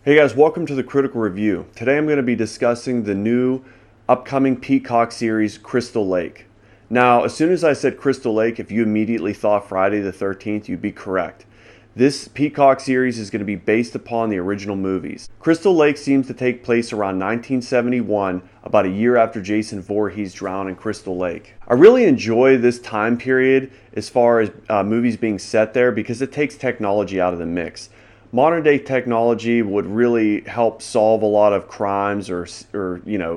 Hey guys, welcome to the Critical Review. Today I'm going to be discussing the new upcoming Peacock series, Crystal Lake. Now, as soon as I said Crystal Lake, if you immediately thought Friday the 13th, you'd be correct. This Peacock series is going to be based upon the original movies. Crystal Lake seems to take place around 1971, about a year after Jason Voorhees drowned in Crystal Lake. I really enjoy this time period as far as movies being set there because it takes technology out of the mix. Modern day technology would really help solve a lot of crimes or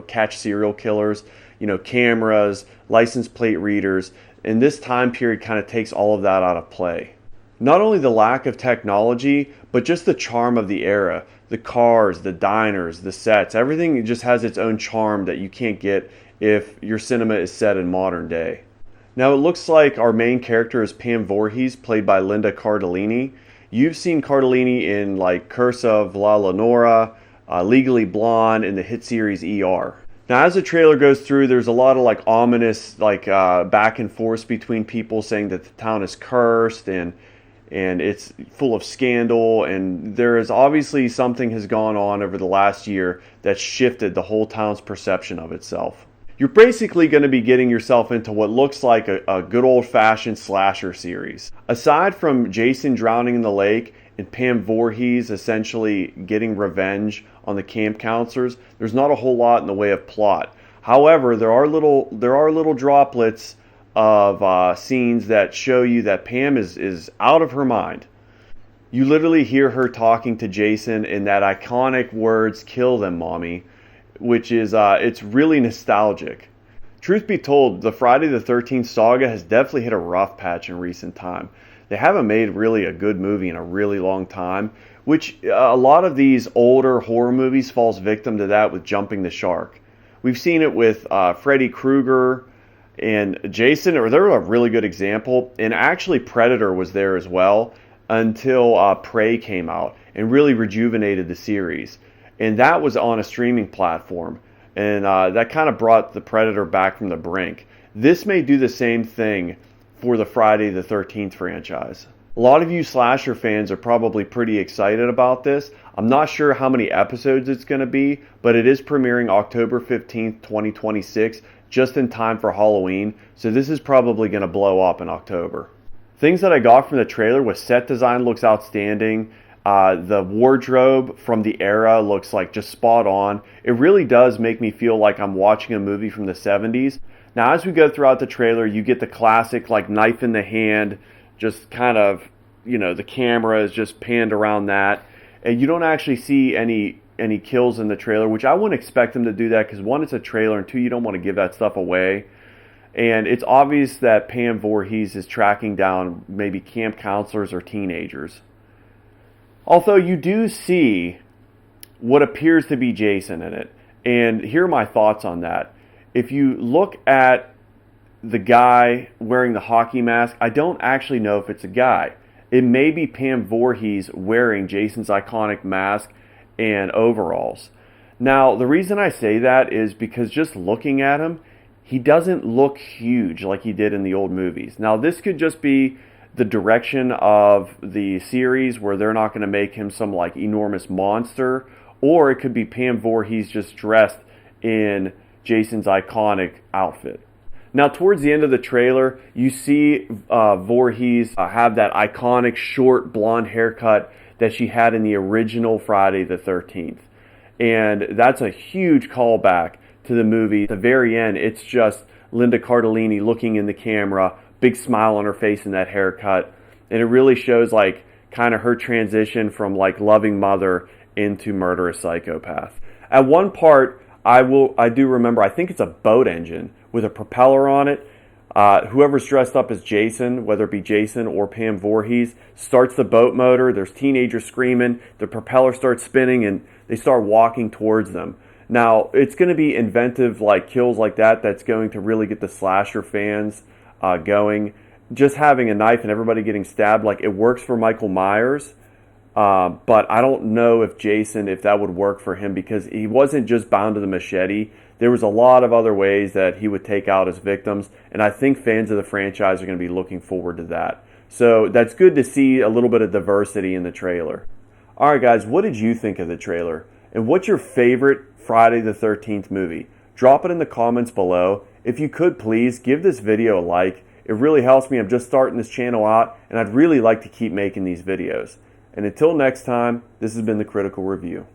catch serial killers. Cameras, license plate readers, and this time period kind of takes all of that out of play. Not only the lack of technology, but just the charm of the era. The cars, the diners, the sets, everything just has its own charm that you can't get if your cinema is set in modern day. Now it looks like our main character is Pam Voorhees, played by Linda Cardellini. You've seen Cardellini in like Curse of La Lenora, Legally Blonde, and the hit series ER. Now, as the trailer goes through, there's a lot of like ominous back and forth between people saying that the town is cursed and it's full of scandal, and there is obviously something has gone on over the last year that shifted the whole town's perception of itself. You're basically going to be getting yourself into what looks like a good old-fashioned slasher series. Aside from Jason drowning in the lake and Pam Voorhees essentially getting revenge on the camp counselors, there's not a whole lot in the way of plot. However, there are little droplets of scenes that show you that Pam is out of her mind. You literally hear her talking to Jason in that iconic words, "Kill them, mommy," which is it's really nostalgic. Truth be told, the Friday the 13th saga has definitely hit a rough patch in recent time. They haven't made really a good movie in a really long time, which a lot of these older horror movies falls victim to that with jumping the shark. We've seen it with Freddy Krueger and Jason, or they're a really good example, and actually Predator was there as well until Prey came out and really rejuvenated the series. And that was on a streaming platform. And that kind of brought the Predator back from the brink. This may do the same thing for the Friday the 13th franchise. A lot of you slasher fans are probably pretty excited about this. I'm not sure how many episodes it's going to be, but it is premiering October 15th, 2026, just in time for Halloween. So this is probably going to blow up in October. Things that I got from the trailer was set design looks outstanding. The wardrobe from the era looks like just spot on. It really does make me feel like I'm watching a movie from the 70s. Now, as we go throughout the trailer, you get the classic like knife in the hand, just kind of, the camera is just panned around that. And you don't actually see any kills in the trailer, which I wouldn't expect them to do that because one, it's a trailer, and two, you don't want to give that stuff away. And it's obvious that Pam Voorhees is tracking down maybe camp counselors or teenagers. Although you do see what appears to be Jason in it. And here are my thoughts on that. If you look at the guy wearing the hockey mask, I don't actually know if it's a guy. It may be Pam Voorhees wearing Jason's iconic mask and overalls. Now, the reason I say that is because just looking at him, he doesn't look huge like he did in the old movies. Now, this could just be the direction of the series where they're not going to make him some like enormous monster, or it could be Pam Voorhees just dressed in Jason's iconic outfit. Now, towards the end of the trailer, you see Voorhees have that iconic short blonde haircut that she had in the original Friday the 13th. And that's a huge callback to the movie. At the very end, it's just Linda Cardellini looking in the camera, big smile on her face in that haircut, and it really shows like kind of her transition from like loving mother into murderous psychopath. At one part, I do remember, I think it's a boat engine with a propeller on it. Whoever's dressed up as Jason, whether it be Jason or Pam Voorhees, starts the boat motor. There's teenagers screaming, the propeller starts spinning, and they start walking towards them. Now, it's going to be inventive like kills like that that's going to really get the slasher fans going. Just having a knife and everybody getting stabbed, like it works for Michael Myers, but I don't know if that would work for him because he wasn't just bound to the machete. There was a lot of other ways that he would take out his victims, and I think fans of the franchise are going to be looking forward to that. So that's good to see a little bit of diversity in the trailer. Alright guys, what did you think of the trailer? And what's your favorite Friday the 13th movie? Drop it in the comments below. If you could please, give this video a like. It really helps me. I'm just starting this channel out and I'd really like to keep making these videos. And until next time, this has been The Critical Review.